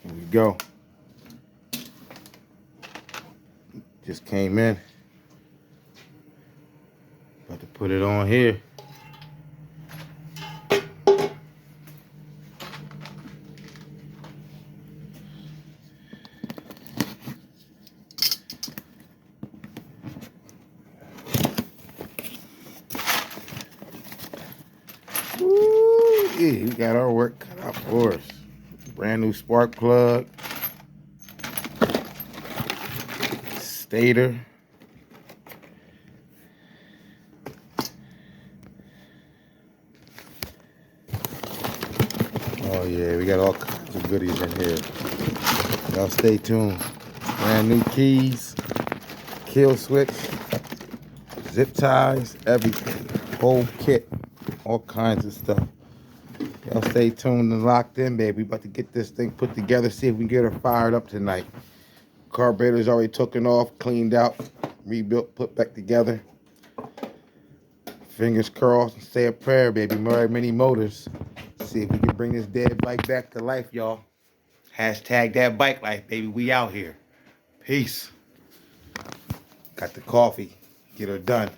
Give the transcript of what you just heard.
Here we go. Just came in. About to put it on here. Woo! Yeah, we got our work cut out for us. Brand new spark plug. Stator. Oh yeah, we got all kinds of goodies in here. Y'all stay tuned. Brand new keys, kill switch, zip ties, everything. Whole kit, all kinds of stuff. Y'all stay tuned and locked in, baby. We about to get this thing put together, see if we can get her fired up tonight. Carburetor's already taken off, cleaned out, rebuilt, put back together. Fingers crossed and say a prayer, baby. Many motors. See if we can bring this dead bike back to life, y'all. Hashtag that bike life, baby. We out here. Peace. Got the coffee. Get her done.